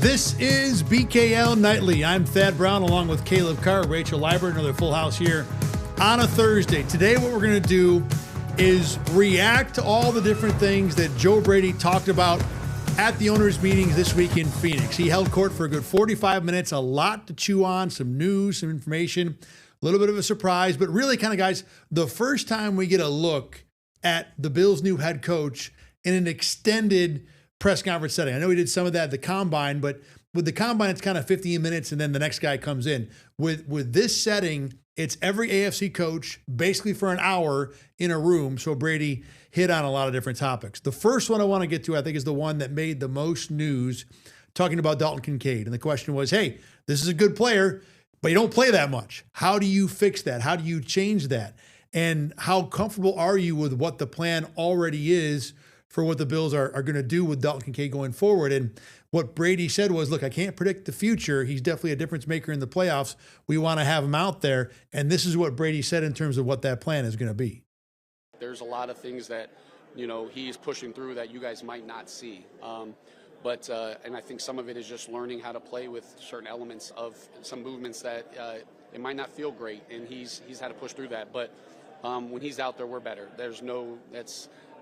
This is BKL Nightly. I'm Thad Brown along with Caleb Carr, Rachel Liber, another full house here on a Thursday. Today what we're going to do is react to all the different things that Joe Brady talked about at the owners' meetings this week in Phoenix. He held court for a good 45 minutes, a lot to chew on, some news, some information, a little bit of a surprise, but really kind of, guys, the first time we get a look at the Bills' new head coach in an extended press conference setting. I know we did some of that at the Combine, but with the Combine, it's kind of 15 minutes and then the next guy comes in. With this setting, it's every AFC coach basically for an hour in a room. So Brady hit on a lot of different topics. The first one I want to get to, I think, is the one that made the most news, talking about Dalton Kincaid. And the question was, hey, this is a good player, but you don't play that much. How do you fix that? How do you change that? And how comfortable are you with what the plan already is for what the Bills are going to do with Dalton Kincaid going forward? And what Brady said was, look, I can't predict the future. He's definitely a difference maker in the playoffs. We want to have him out there. And this is what Brady said in terms of what that plan is going to be. There's a lot of things that, he's pushing through that you guys might not see. But I think some of it is just learning how to play with certain elements of some movements that it might not feel great. And he's had to push through that. But when he's out there, we're better.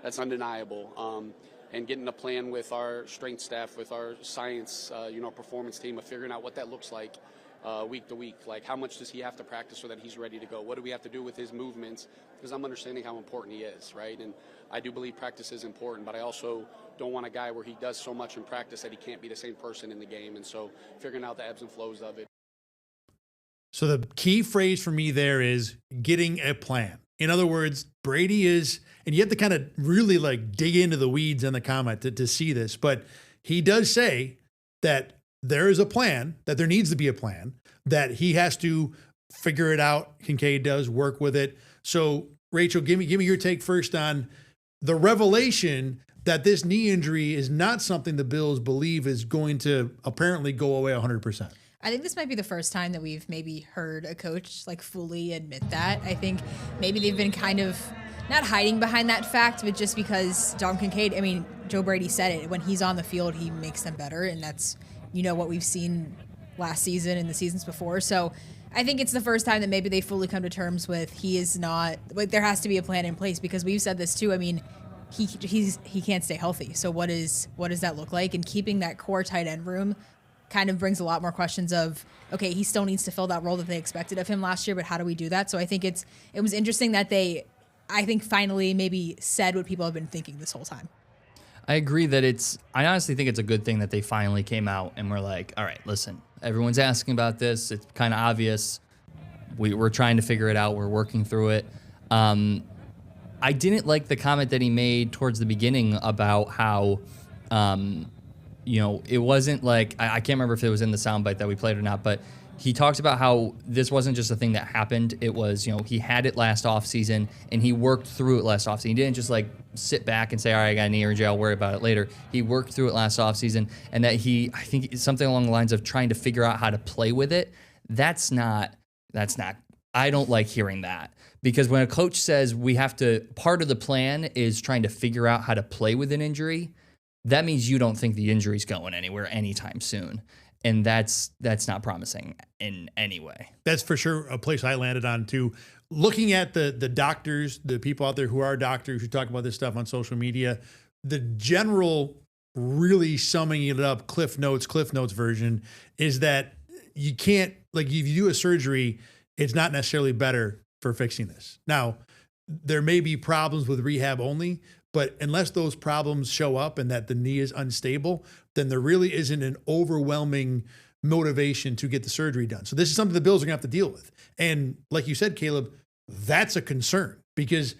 That's undeniable. And getting a plan with our strength staff, with our science, performance team of figuring out what that looks like week to week. Like, how much does he have to practice so that he's ready to go? What do we have to do with his movements? Because I'm understanding how important he is, right? And I do believe practice is important, but I also don't want a guy where he does so much in practice that he can't be the same person in the game. And so figuring out the ebbs and flows of it. So the key phrase for me there is getting a plan. In other words, Brady is, and you have to kind of really dig into the weeds in the comment to see this, but he does say that there is a plan, that there needs to be a plan, that he has to figure it out. Kincaid does work with it. So Rachel, give me your take first on the revelation that this knee injury is not something the Bills believe is going to apparently go away 100%. I think this might be the first time that we've maybe heard a coach fully admit that. I think maybe they've been kind of not hiding behind that fact, but just because Dalton Kincaid, Joe Brady said it, when he's on the field, he makes them better. And that's, what we've seen last season and the seasons before. So I think it's the first time that maybe they fully come to terms with he is not, there has to be a plan in place, because we've said this too. He can't stay healthy. So what does that look like? And keeping that core tight end room kind of brings a lot more questions of, okay, he still needs to fill that role that they expected of him last year, but how do we do that? So I think it was interesting that they, finally maybe said what people have been thinking this whole time. I agree that I honestly think it's a good thing that they finally came out and were like, all right, listen, everyone's asking about this. It's kind of obvious. We're trying to figure it out. We're working through it. I didn't like the comment that he made towards the beginning about how, it wasn't I can't remember if it was in the soundbite that we played or not, but he talks about how this wasn't just a thing that happened. It was, he had it last offseason and he worked through it last offseason. He didn't just sit back and say, all right, I got a knee injury, I'll worry about it later. He worked through it last offseason, and that I think it's something along the lines of trying to figure out how to play with it. That's not, I don't like hearing that, because when a coach says part of the plan is trying to figure out how to play with an injury, that means you don't think the injury's going anywhere anytime soon. And that's not promising in any way. That's for sure a place I landed on too. Looking at the doctors, the people out there who are doctors who talk about this stuff on social media, the general really summing it up, Cliff Notes version is that you can't, if you do a surgery, it's not necessarily better for fixing this. Now, there may be problems with rehab only, but unless those problems show up and that the knee is unstable, then there really isn't an overwhelming motivation to get the surgery done. So this is something the Bills are going to have to deal with. And like you said, Caleb, that's a concern, because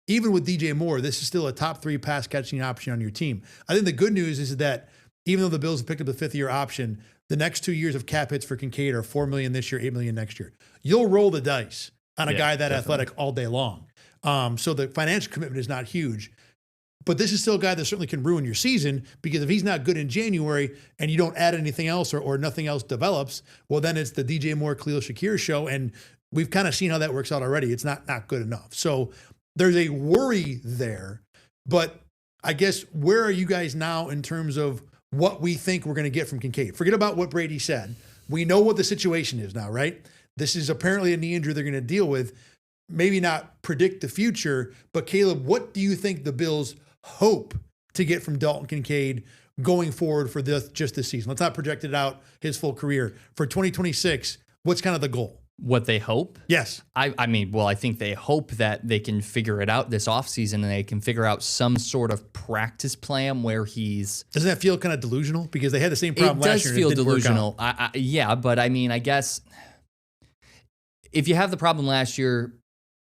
even with DJ Moore, this is still a top 3 pass catching option on your team. I think the good news is that even though the Bills have picked up the 5th-year option, the next 2 years of cap hits for Kincaid are $4 million this year, $8 million next year. You'll roll the dice on a guy that definitely athletic all day long. So the financial commitment is not huge. But this is still a guy that certainly can ruin your season, because if he's not good in January and you don't add anything else or nothing else develops, well, then it's the DJ Moore, Khalil Shakir show. And we've kind of seen how that works out already. It's not good enough. So there's a worry there. But I guess, where are you guys now in terms of what we think we're going to get from Kincaid. Forget about what Brady said. We know what the situation is now, right? This is apparently a knee injury they're going to deal with. Maybe not predict the future, but Caleb, what do you think the Bills hope to get from Dalton Kincaid going forward for just this season? Let's not project it out his full career. For 2026, what's kind of the goal? What they hope? Yes. I mean, well, I think they hope that they can figure it out this offseason and they can figure out some sort of practice plan where he's... Doesn't that feel kind of delusional? Because they had the same problem last year. It does feel delusional. Yeah, but I mean, I guess if you have the problem last year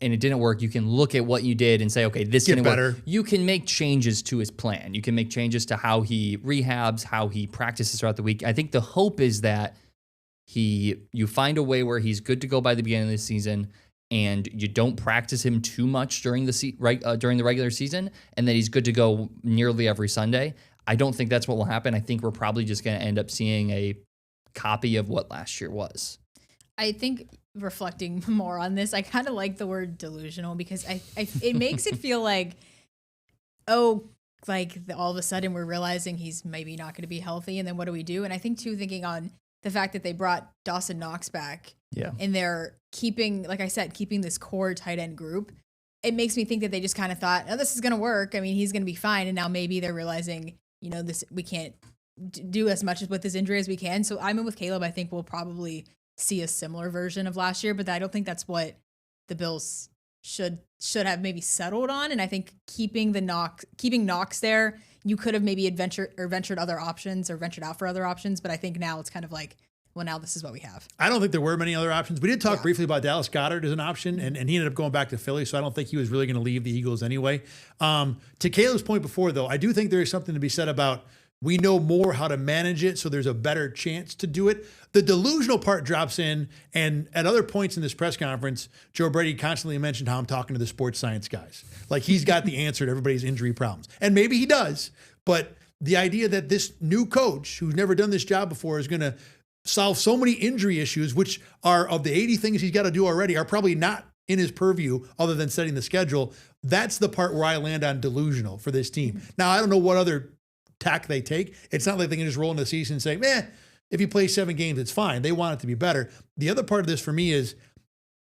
and it didn't work, you can look at what you did and say, okay, this didn't work. You can make changes to his plan. You can make changes to how he rehabs, how he practices throughout the week. I think the hope is that you find a way where he's good to go by the beginning of the season, and you don't practice him too much during the regular season, and that he's good to go nearly every Sunday. I don't think that's what will happen. I think we're probably just going to end up seeing a copy of what last year was. I think reflecting more on this, I kind of like the word delusional because it makes it feel like, all of a sudden we're realizing he's maybe not going to be healthy, and then what do we do? And I think too, thinking on the fact that they brought Dawson Knox back, and they're keeping this core tight end group, it makes me think that they just kind of thought, oh, this is going to work. I mean, he's going to be fine. And now maybe they're realizing, we can't do as much with this injury as we can. So I'm in with Caleb. I think we'll probably see a similar version of last year, but I don't think that's what the Bills should have maybe settled on. And I think keeping Knox there, you could have maybe ventured other options or ventured out for other options. But I think now it's kind of like, well, now this is what we have. I don't think there were many other options. We did talk briefly about Dallas Goedert as an option, and he ended up going back to Philly, so I don't think he was really going to leave the Eagles anyway. To Caleb's point before, though, I do think there is something to be said about we know more how to manage it, so there's a better chance to do it. The delusional part drops in, and at other points in this press conference, Joe Brady constantly mentioned how I'm talking to the sports science guys. Like he's got the answer to everybody's injury problems. And maybe he does, but the idea that this new coach who's never done this job before is going to solve so many injury issues, which are of the 80 things he's got to do already, are probably not in his purview other than setting the schedule. That's the part where I land on delusional for this team. Now, I don't know what other tack they take. It's not like they can just roll into the season and say, if you play 7 games, it's fine. They want it to be better. The other part of this for me is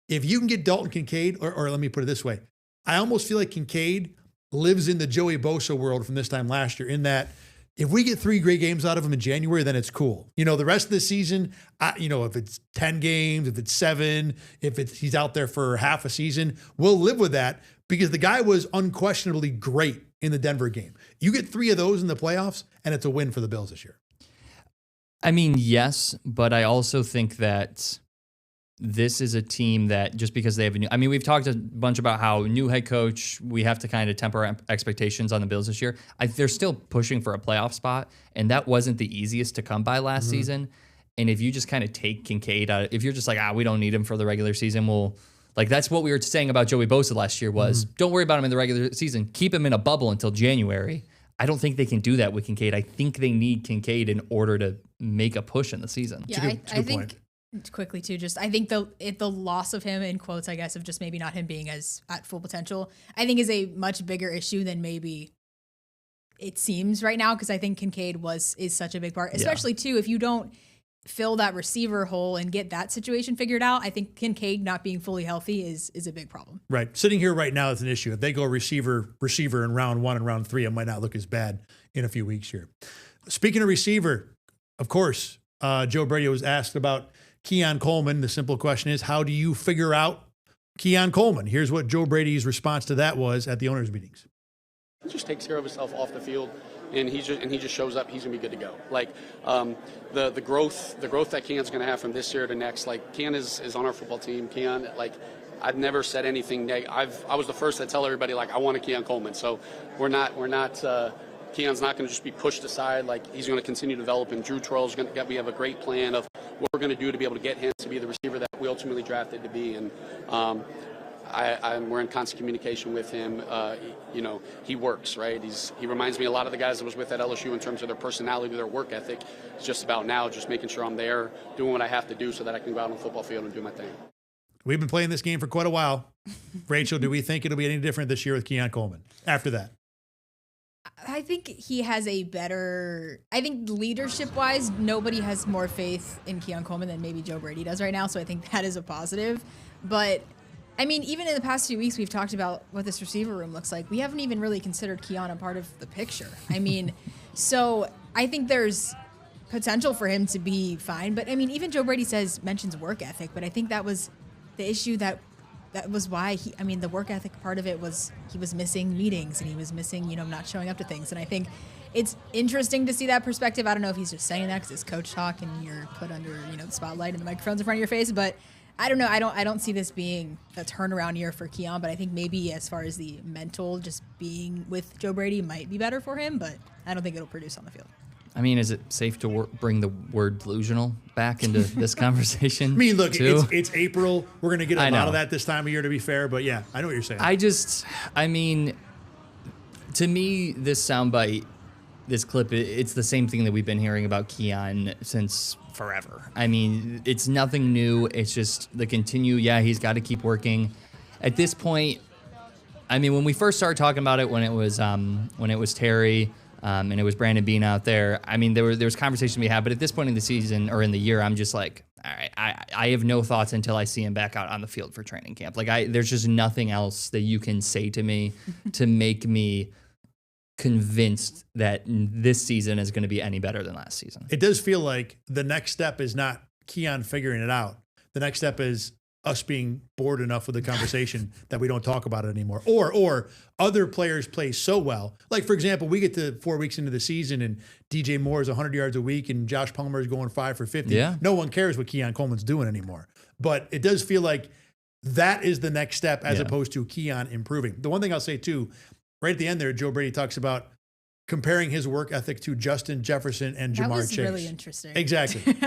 if you can get Dalton Kincaid, or let me put it this way, I almost feel like Kincaid lives in the Joey Bosa world from this time last year, in that if we get 3 great games out of him in January, then it's cool. The rest of the season, if it's 10 games, if it's 7, he's out there for half a season, we'll live with that because the guy was unquestionably great in the Denver game. You get 3 of those in the playoffs, and it's a win for the Bills this year. I mean, yes, but I also think that this is a team that just because they have we've talked a bunch about how new head coach, we have to kind of temper expectations on the Bills this year. They're still pushing for a playoff spot, and that wasn't the easiest to come by last season. And if you just kind of take Kincaid out, if you're just like, we don't need him for the regular season, that's what we were saying about Joey Bosa last year was don't worry about him in the regular season. Keep him in a bubble until January. I don't think they can do that with Kincaid. I think they need Kincaid in order to make a push in the season. Yeah, I think quickly too, I think the loss of him, in quotes, I guess, of just maybe not him being as at full potential, I think is a much bigger issue than maybe it seems right now, because I think Kincaid is such a big part, especially too, if you don't fill that receiver hole and get that situation figured out. I think Kincaid not being fully healthy is a big problem. Right. Sitting here right now is an issue. If they go receiver in round 1 and round 3, it might not look as bad in a few weeks here. Speaking of receiver, of course, Joe Brady was asked about Keon Coleman. The simple question is, how do you figure out Keon Coleman? Here's what Joe Brady's response to that was at the owners' meetings. He just takes care of himself off the field, and he just shows up. He's gonna be good to go. The growth that Keon's gonna have from this year to next. Keon is on our football team. Keon, I've never said anything negative. I was the first to tell everybody I want a Keon Coleman. So we're not. Keon's not going to just be pushed aside. He's going to continue to develop, and Drew Terrell's we have a great plan of what we're going to do to be able to get him to be the receiver that we ultimately drafted to be. And we're in constant communication with him. He works, right? He reminds me a lot of the guys that was with at LSU in terms of their personality, their work ethic. It's just about now just making sure I'm there, doing what I have to do so that I can go out on the football field and do my thing. We've been playing this game for quite a while. Rachel, do we think it'll be any different this year with Keon Coleman after that? I think he has a better. I think leadership-wise, nobody has more faith in Keon Coleman than maybe Joe Brady does right now. So I think that is a positive. But I mean, even in the past few weeks, we've talked about what this receiver room looks like. We haven't even really considered Keon a part of the picture. I mean, so I think there's potential for him to be fine. But I mean, even Joe Brady mentions work ethic. But I think that was the issue that was why the work ethic part of it was he was missing meetings and he was missing, not showing up to things. And I think it's interesting to see that perspective. I don't know if he's just saying that because it's coach talk and you're put under, the spotlight and the microphone's in front of your face. But I don't know. I don't see this being a turnaround year for Keon. But I think maybe as far as the mental, just being with Joe Brady might be better for him. But I don't think it'll produce on the field. I mean, is it safe to bring the word delusional back into this conversation? I mean, look, it's April. We're going to get a lot of that this time of year, to be fair. But yeah, I know what you're saying. To me, this soundbite, this clip, it's the same thing that we've been hearing about Keon since forever. I mean, it's nothing new. It's just the continue. Yeah, he's got to keep working. At this point, I mean, when we first started talking about it, when it was Terry. And it was Brandon Bean out there. I mean, there was conversation we had, but at this point in the season or in the year, I'm just like, all right, I have no thoughts until I see him back out on the field for training camp. Like, there's just nothing else that you can say to me to make me convinced that this season is going to be any better than last season. It does feel like the next step is not Keon figuring it out. The next step is us being bored enough with the conversation that we don't talk about it anymore. Or other players play so well. Like, for example, we get to 4 weeks into the season and DJ Moore is 100 yards a week and Josh Palmer is going 5 for 50. Yeah. No one cares what Keon Coleman's doing anymore. But it does feel like that is the next step as opposed to Keon improving. The one thing I'll say, too, right at the end there, Joe Brady talks about comparing his work ethic to Justin Jefferson and Jamar Chase. That was really interesting. Exactly.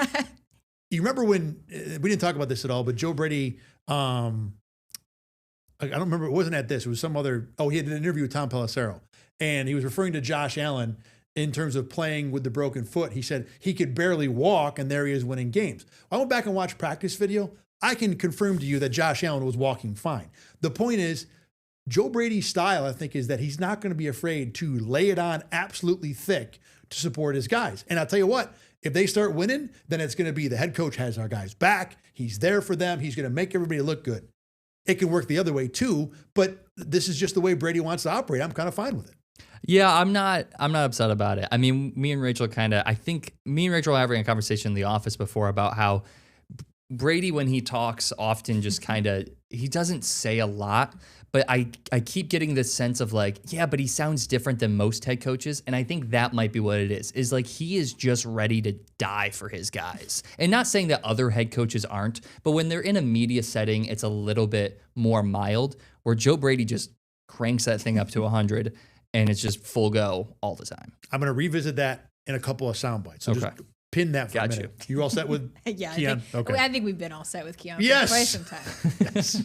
You remember when we didn't talk about this at all, but Joe Brady, I don't remember. It wasn't at this. It was some other. Oh, he had an interview with Tom Pelissero, and he was referring to Josh Allen in terms of playing with the broken foot. He said he could barely walk, and there he is winning games. I went back and watched practice video. I can confirm to you that Josh Allen was walking fine. The point is, Joe Brady's style, I think, is that he's not going to be afraid to lay it on absolutely thick to support his guys. And I'll tell you what. If they start winning, then it's going to be the head coach has our guys back. He's there for them. He's going to make everybody look good. It can work the other way too, but this is just the way Brady wants to operate. I'm kind of fine with it. Yeah, I'm not upset about it. I mean, me and Rachel were having a conversation in the office before about how Brady, when he talks, often just he doesn't say a lot, but I keep getting this sense of like, yeah, but he sounds different than most head coaches. And I think that might be what it is like he is just ready to die for his guys. And not saying that other head coaches aren't, but when they're in a media setting, it's a little bit more mild, where Joe Brady just cranks that thing up to 100 and it's just full go all the time. I'm going to revisit that in a couple of sound bites. So just pin that for a minute. You all set with Keon? I think we've been all set with Keon for quite some time. Yes.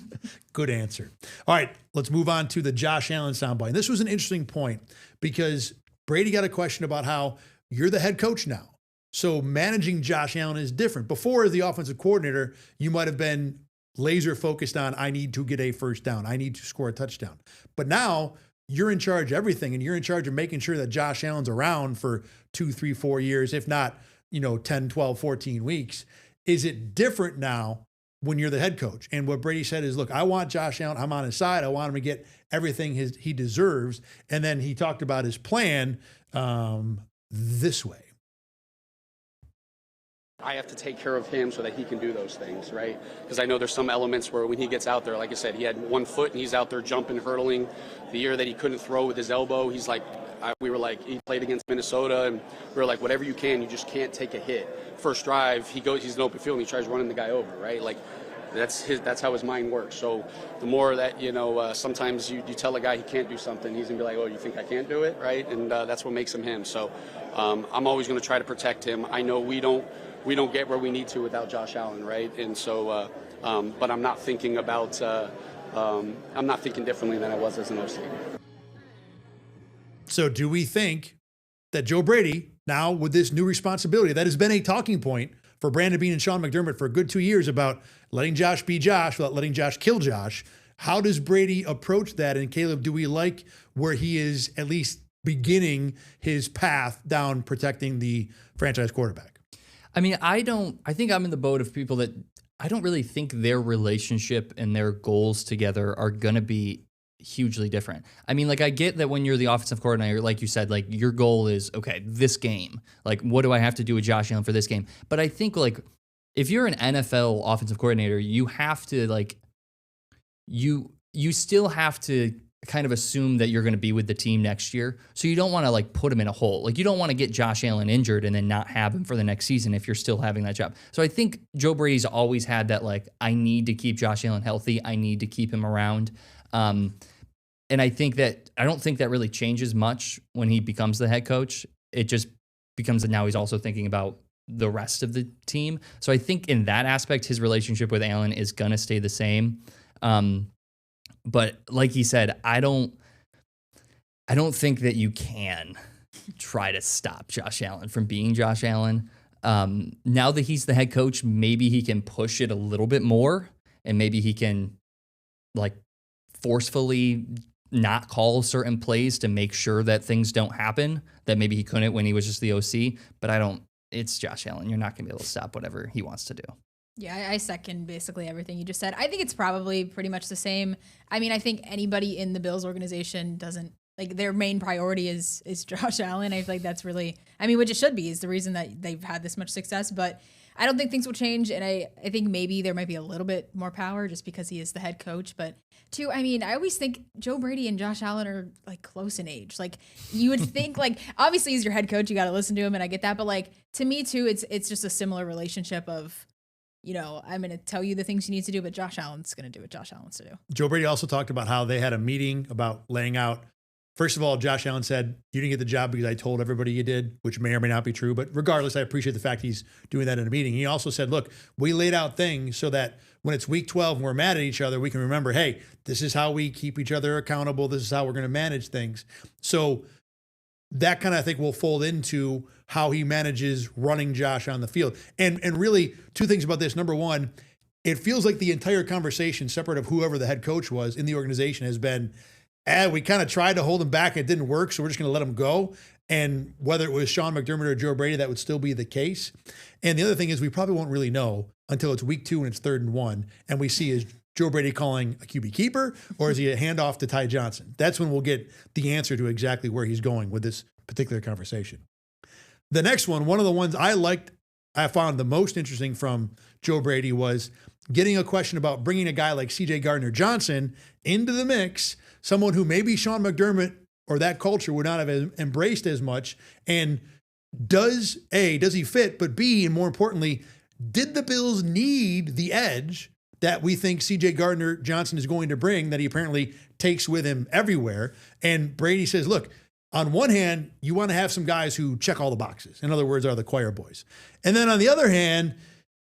Good answer. All right, let's move on to the Josh Allen soundbite. And this was an interesting point because Brady got a question about how you're the head coach now. So managing Josh Allen is different. Before, as the offensive coordinator, you might have been laser focused on, I need to get a first down. I need to score a touchdown. But now you're in charge of everything, and you're in charge of making sure that Josh Allen's around for 2, 3, 4 years, if not 10, 12, 14 weeks. Is it different now when you're the head coach? And what Brady said is, look, I want Josh Allen. I'm on his side. I want him to get everything he deserves. And then he talked about his plan this way. I have to take care of him so that he can do those things, right? Because I know there's some elements where when he gets out there, like I said, he had 1 foot and he's out there jumping, hurdling. The year that he couldn't throw with his elbow, he's like, we were like, he played against Minnesota, and we were like, whatever you can, you just can't take a hit. First drive, he's in open field, and he tries running the guy over, right? Like, that's how his mind works. So the more that, sometimes you tell a guy he can't do something, he's going to be like, oh, you think I can't do it, right? And that's what makes him him. So I'm always going to try to protect him. I know we don't get where we need to without Josh Allen, right? And so, but I'm not thinking about, I'm not thinking differently than I was as an OC. So do we think that Joe Brady, now with this new responsibility, that has been a talking point for Brandon Bean and Sean McDermott for a good 2 years about letting Josh be Josh without letting Josh kill Josh. How does Brady approach that? And Caleb, do we like where he is at least beginning his path down protecting the franchise quarterback. I mean, I think I'm in the boat of people that I don't really think their relationship and their goals together are going to be hugely different. I mean, like, I get that when you're the offensive coordinator, like you said, like, your goal is, okay, this game, like, what do I have to do with Josh Allen for this game? But I think, like, if you're an NFL offensive coordinator, you have to, like, you still have to kind of assume that you're going to be with the team next year. So you don't want to, like, put him in a hole. Like, you don't want to get Josh Allen injured and then not have him for the next season if you're still having that job. So I think Joe Brady's always had that, like, I need to keep Josh Allen healthy. I need to keep him around. And I don't think that really changes much when he becomes the head coach. It just becomes that now he's also thinking about the rest of the team. So I think in that aspect, his relationship with Allen is going to stay the same. But like he said, I don't think that you can try to stop Josh Allen from being Josh Allen. Now that he's the head coach, maybe he can push it a little bit more, and maybe he can, like, forcefully not call certain plays to make sure that things don't happen that maybe he couldn't when he was just the OC. But it's Josh Allen. You're not going to be able to stop whatever he wants to do. Yeah, I second basically everything you just said. I think it's probably pretty much the same. I mean, I think anybody in the Bills organization doesn't, like, their main priority is Josh Allen. I feel like that's really, I mean, which it should be, is the reason that they've had this much success. But I don't think things will change. And I think maybe there might be a little bit more power just because he is the head coach. But two, I mean, I always think Joe Brady and Josh Allen are, like, close in age. Like, you would think, like, obviously he's your head coach, you got to listen to him, and I get that. But, like, to me too, it's just a similar relationship of, you know, I'm going to tell you the things you need to do, but Josh Allen's going to do what Josh Allen wants to do. Joe Brady also talked about how they had a meeting about laying out. First of all, Josh Allen said, you didn't get the job because I told everybody you did, which may or may not be true. But regardless, I appreciate the fact he's doing that in a meeting. He also said, look, we laid out things so that when it's week 12 and we're mad at each other, we can remember, hey, this is how we keep each other accountable. This is how we're going to manage things. So that kind of, I think, will fold into how he manages running Josh on the field. And really, two things about this. Number one, it feels like the entire conversation, separate of whoever the head coach was in the organization, has been, we kind of tried to hold him back. It didn't work, so we're just going to let him go. And whether it was Sean McDermott or Joe Brady, that would still be the case. And the other thing is, we probably won't really know until it's week 2 and it's 3rd and 1, and we see, is Joe Brady calling a QB keeper, or is he a handoff to Ty Johnson? That's when we'll get the answer to exactly where he's going with this particular conversation. The next one of the ones I found the most interesting from Joe Brady was getting a question about bringing a guy like C.J. Gardner-Johnson into the mix, someone who maybe Sean McDermott or that culture would not have embraced as much. And does he fit? But B, and more importantly, did the Bills need the edge that we think C.J. Gardner-Johnson is going to bring, that he apparently takes with him everywhere? And Brady says, look, on one hand, you want to have some guys who check all the boxes. In other words, are the choir boys. And then on the other hand,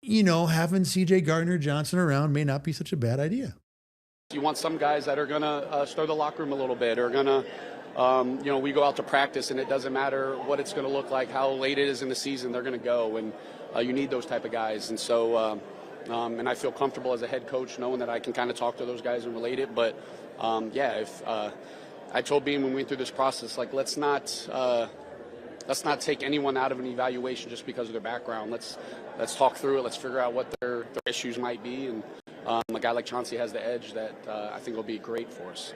you know, having C.J. Gardner-Johnson around may not be such a bad idea. You want some guys that are going to stir the locker room a little bit, or going to, we go out to practice and it doesn't matter what it's going to look like, how late it is in the season, they're going to go. And you need those type of guys. And so, and I feel comfortable as a head coach knowing that I can kind of talk to those guys and relate it. But, if I told Beam when we went through this process, like, let's not take anyone out of an evaluation just because of their background. Let's talk through it. Let's figure out what their issues might be. And a guy like Chauncey has the edge that I think will be great for us.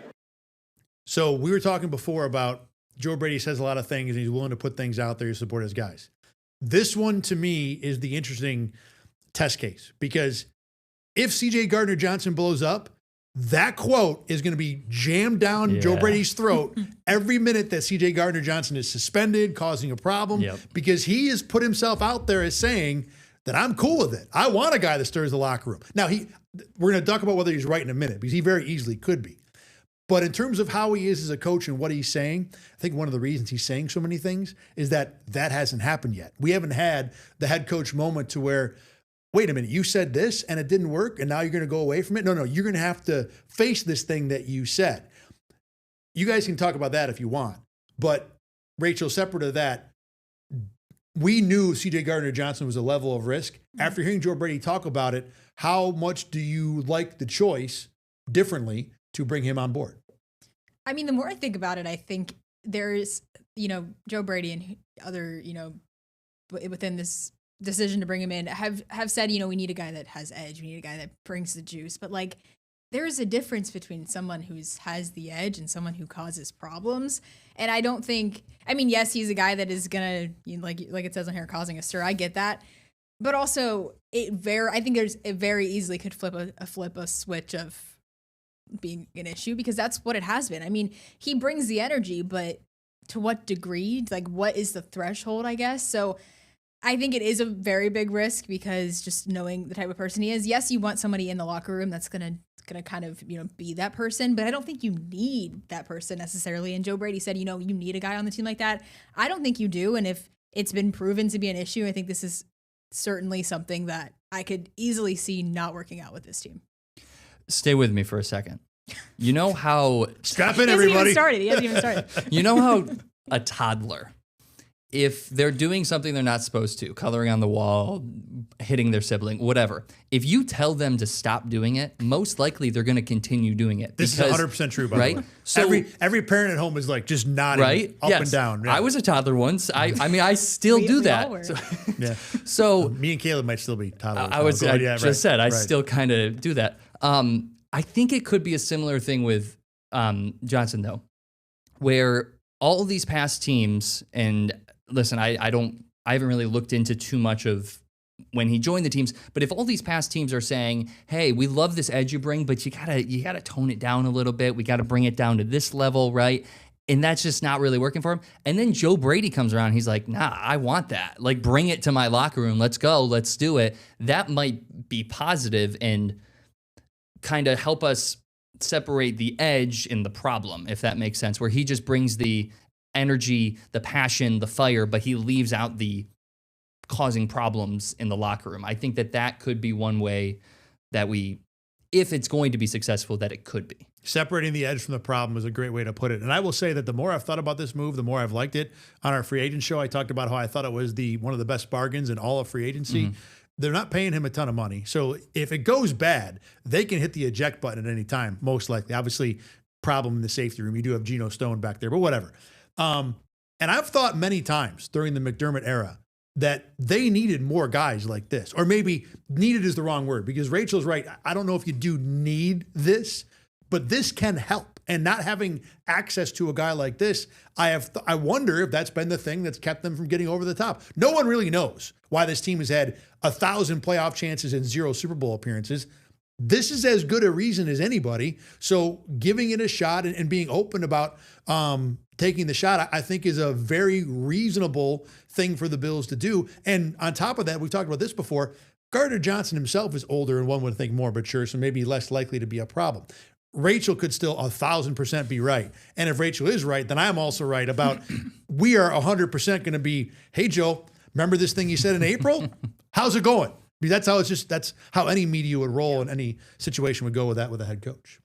So we were talking before about Joe Brady says a lot of things and he's willing to put things out there to support his guys. This one, to me, is the interesting test case, because if C.J. Gardner-Johnson blows up, that quote is going to be jammed down Joe Brady's throat every minute that C.J. Gardner-Johnson is suspended, causing a problem, because he has put himself out there as saying that I'm cool with it. I want a guy that stirs the locker room. Now, we're going to talk about whether he's right in a minute, because he very easily could be. But in terms of how he is as a coach and what he's saying, I think one of the reasons he's saying so many things is that hasn't happened yet. We haven't had the head coach moment to where, wait a minute, you said this and it didn't work and now you're going to go away from it? No, you're going to have to face this thing that you said. You guys can talk about that if you want. But Rachel, separate of that, we knew C.J. Gardner-Johnson was a level of risk. After hearing Joe Brady talk about it, how much do you like the choice differently to bring him on board? I mean, the more I think about it, I think there's, Joe Brady and other, within this decision to bring him in have said, we need a guy that has edge. We need a guy that brings the juice. But like, there is a difference between someone who has the edge and someone who causes problems. And I don't think, yes, he's a guy that is going to, like it says on here, causing a stir. I get that. But also I think it very easily could flip a switch of being an issue, because that's what it has been. He brings the energy, but to what degree? Like, what is the threshold, I guess? So I think it is a very big risk, because just knowing the type of person he is, yes, you want somebody in the locker room that's gonna kind of be that person, but I don't think you need that person necessarily. And Joe Brady said, you need a guy on the team like that. I don't think you do, and if it's been proven to be an issue, I think this is certainly something that I could easily see not working out with this team. Stay with me for a second. You know how strap in, everybody. He hasn't even started. You know how a toddler, if they're doing something they're not supposed to, coloring on the wall, hitting their sibling, whatever, if you tell them to stop doing it, most likely they're going to continue doing it. This is 100% true, by the way. So every parent at home is like just nodding up and down. Yeah. I was a toddler once. I still do that. So me and Caleb might still be toddlers. I still kind of do that. I think it could be a similar thing with Johnson, though, where all these past teams, and listen, I haven't really looked into too much of when he joined the teams, but if all these past teams are saying, hey, we love this edge you bring, but you gotta tone it down a little bit. We gotta bring it down to this level, right? And that's just not really working for him. And then Joe Brady comes around. He's like, nah, I want that. Like, bring it to my locker room. Let's go. Let's do it. That might be positive and kind of help us separate the edge and the problem, if that makes sense, where he just brings the energy, the passion, the fire, but he leaves out the causing problems in the locker room. I think that could be one way that if it's going to be successful, that it could be. Separating the edge from the problem is a great way to put it. And I will say that the more I've thought about this move, the more I've liked it. On our free agent show, I talked about how I thought it was one of the best bargains in all of free agency. Mm-hmm. They're not paying him a ton of money. So if it goes bad, they can hit the eject button at any time, most likely. Obviously, problem in the safety room. You do have Geno Stone back there, but whatever. And I've thought many times during the McDermott era that they needed more guys like this. Or maybe needed is the wrong word, because Rachel's right. I don't know if you do need this, but this can help. And not having access to a guy like this, I wonder if that's been the thing that's kept them from getting over the top. No one really knows why this team has had 1,000 playoff chances and 0 Super Bowl appearances. This is as good a reason as anybody. So giving it a shot and being open about taking the shot, I think is a very reasonable thing for the Bills to do. And on top of that, we've talked about this before, Gardner Johnson himself is older and one would think more mature, so maybe less likely to be a problem. Rachel could still 1,000% be right. And if Rachel is right, then I'm also right about we are 100% going to be, hey, Joe, remember this thing you said in April? How's it going? That's how any media would roll and any situation would go with that with a head coach.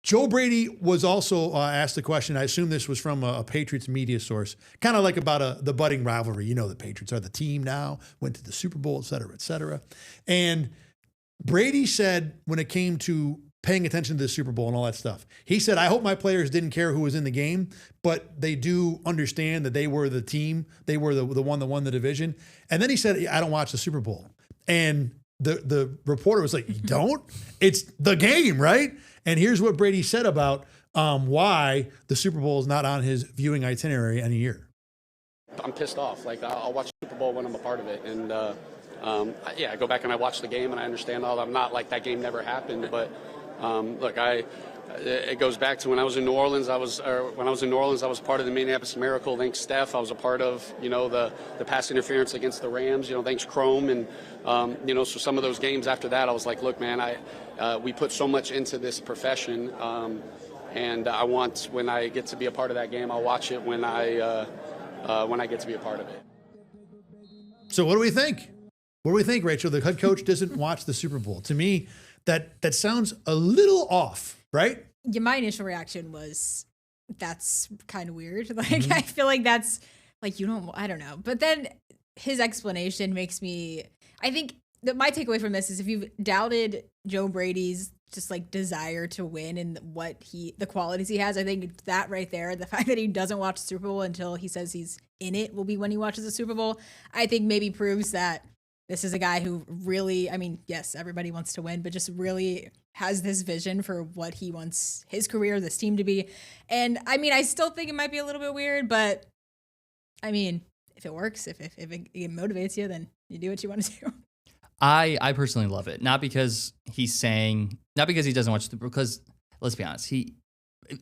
Joe Brady was also asked a question. I assume this was from a Patriots media source, kind of like about the budding rivalry. You know, the Patriots are the team now, went to the Super Bowl, et cetera, et cetera. And Brady said when it came to paying attention to the Super Bowl and all that stuff, he said, I hope my players didn't care who was in the game, but they do understand that they were the team. They were the one that won the division. And then he said, I don't watch the Super Bowl. And the reporter was like, you don't? It's the game, right? And here's what Brady said about why the Super Bowl is not on his viewing itinerary any year. I'm pissed off. Like, I'll watch the Super Bowl when I'm a part of it. And, I go back and I watch the game and I understand all. I'm not like that game never happened. But, look, it goes back to when I was in New Orleans. I was part of the Minneapolis Miracle. Thanks, Steph. I was a part of, the pass interference against the Rams. Thanks, Chrome. And, so some of those games after that, I was like, look, man, we put so much into this profession. And I want, when I get to be a part of that game, I'll watch it when I get to be a part of it. So what do we think? What do we think, Rachel? The head coach doesn't watch the Super Bowl. To me, that sounds a little off, right? Yeah, my initial reaction was, that's kind of weird. Like, I feel like that's like, I don't know. But then his explanation makes me, I think that my takeaway from this is if you've doubted Joe Brady's just like desire to win and the qualities he has. I think that right there, the fact that he doesn't watch the Super Bowl until he says he's in it will be when he watches the Super Bowl, I think maybe proves that this is a guy who really, I mean, yes, everybody wants to win, but just really has this vision for what he wants his career, this team to be. And I mean, I still think it might be a little bit weird, but I mean, if it works, if it motivates you, then you do what you want to do. I personally love it. Not because he doesn't watch because let's be honest,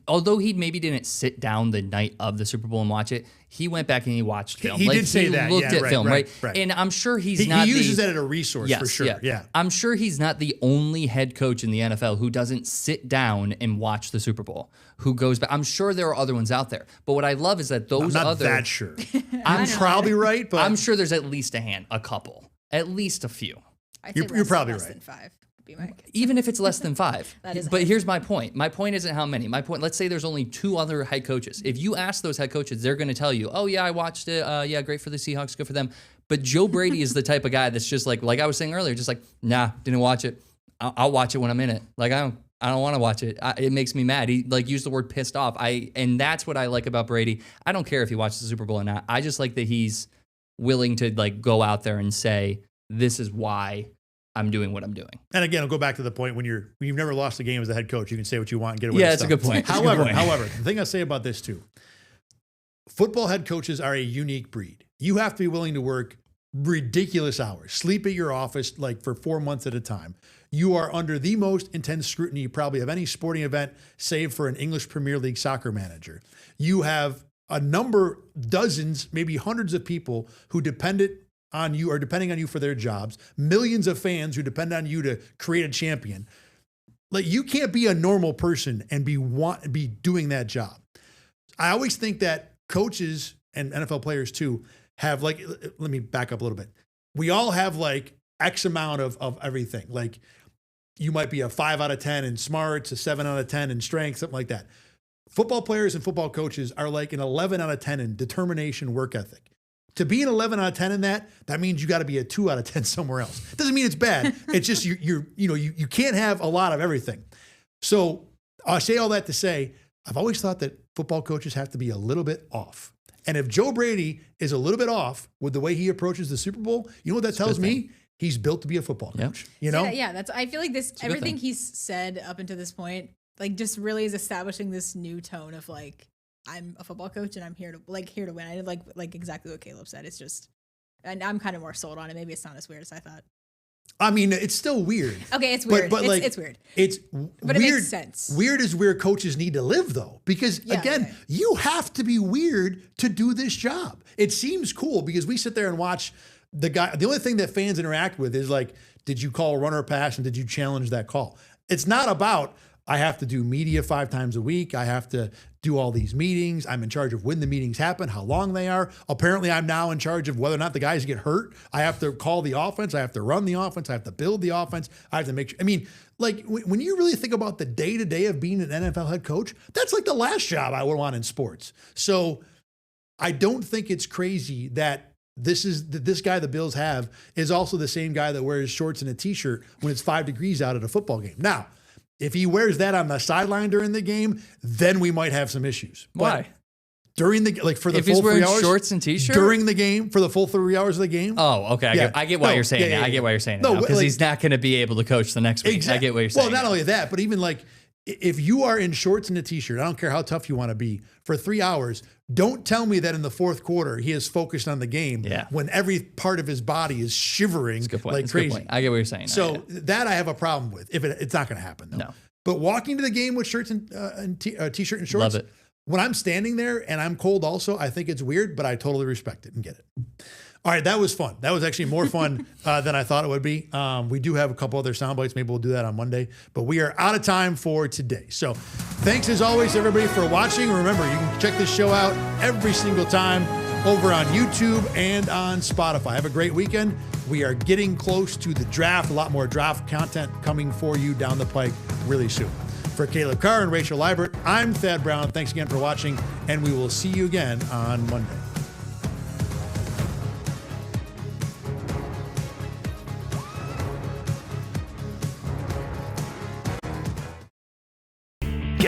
although he maybe didn't sit down the night of the Super Bowl and watch it, he went back and he watched film. He did say that. He looked at film, right? And I'm sure he uses that as a resource for sure. Yeah. I'm sure he's not the only head coach in the NFL who doesn't sit down and watch the Super Bowl, who goes back. I'm sure there are other ones out there. But what I love is that those I'm not that sure. I'm probably right, but I'm sure there's at least a couple, at least a few. You're probably less right. Than 5. Be my guess. Even if it's less than 5. But here's my point. My point isn't how many. My point, let's say there's only 2 other head coaches. If you ask those head coaches, they're going to tell you, oh, yeah, I watched it. Yeah, great for the Seahawks. Good for them. But Joe Brady is the type of guy that's just like I was saying earlier, just like, nah, didn't watch it. I'll watch it when I'm in it. Like, I don't want to watch it. It makes me mad. He used the word pissed off. And that's what I like about Brady. I don't care if he watches the Super Bowl or not. I just like that he's willing to go out there and say, this is why I'm doing what I'm doing. And again, I'll go back to the point when you've never lost a game as a head coach, you can say what you want and get away with stuff. Yeah, that's a good point. However, the thing I say about this too, football head coaches are a unique breed. You have to be willing to work ridiculous hours, sleep at your office for 4 months at a time. You are under the most intense scrutiny probably of any sporting event, save for an English Premier League soccer manager. You have a number, dozens, maybe hundreds of people who depending on you for their jobs, millions of fans who depend on you to create a champion. You can't be a normal person and be doing that job. I always think that coaches and NFL players too have let me back up a little bit. We all have X amount of everything. You might be a 5 out of 10 in smarts, a 7 out of 10 in strength, something like that. Football players and football coaches are an 11 out of 10 in determination, work ethic. To be an 11 out of 10 in that means you got to be a 2 out of 10 somewhere else. Doesn't mean it's bad. It's just you can't have a lot of everything. So I say all that to say, I've always thought that football coaches have to be a little bit off. And if Joe Brady is a little bit off with the way he approaches the Super Bowl, you know what that tells me? He's built to be a football coach. You know? Yeah, that's. I feel like everything he's said up until this point, just really is establishing this new tone of I'm a football coach and I'm here to win. I like exactly what Caleb said. It's just, and I'm kind of more sold on it. Maybe it's not as weird as I thought. I mean, it's still weird. Okay, it's weird. But it's weird. But weird. It makes sense. Weird is where coaches need to live, though, because you have to be weird to do this job. It seems cool because we sit there and watch the guy. The only thing that fans interact with is did you call a runner or pass and did you challenge that call? It's not about I have to do media 5 times a week. I have to do all these meetings. I'm in charge of when the meetings happen, how long they are. Apparently, I'm now in charge of whether or not the guys get hurt. I have to call the offense. I have to run the offense. I have to build the offense. I have to make sure. I mean, when you really think about the day-to-day of being an NFL head coach, that's the last job I would want in sports. So I don't think it's crazy that this guy the Bills have is also the same guy that wears shorts and a T-shirt when it's 5 degrees out at a football game. Now, if he wears that on the sideline during the game, then we might have some issues. Why? But during the for the if full he's wearing 3 hours, shorts and T-shirt during the game for the full 3 hours of the game. Oh, okay. I get why you're saying it. I get why you're saying it because he's not going to be able to coach the next week. Exactly. I get what you're saying. Well, not only that, but even if you are in shorts and a T-shirt, I don't care how tough you want to be for 3 hours. Don't tell me that in the fourth quarter he is focused on the game when every part of his body is shivering like crazy. I get what you're saying. So that I have a problem with. If it's not going to happen, though. No. But walking to the game with shirts and T-shirt and shorts, love it. When I'm standing there and I'm cold also, I think it's weird, but I totally respect it and get it. All right, that was fun. That was actually more fun than I thought it would be. We do have a couple other sound bites. Maybe we'll do that on Monday. But we are out of time for today. So thanks as always, everybody, for watching. Remember, you can check this show out every single time over on YouTube and on Spotify. Have a great weekend. We are getting close to the draft. A lot more draft content coming for you down the pike really soon. For Caleb Carr and Rachel Liebert, I'm Thad Brown. Thanks again for watching, and we will see you again on Monday.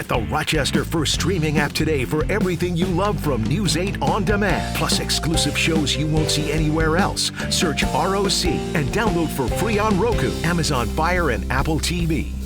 Get the Rochester First streaming app today for everything you love from News 8 On Demand, plus exclusive shows you won't see anywhere else. Search ROC and download for free on Roku, Amazon Fire, and Apple TV.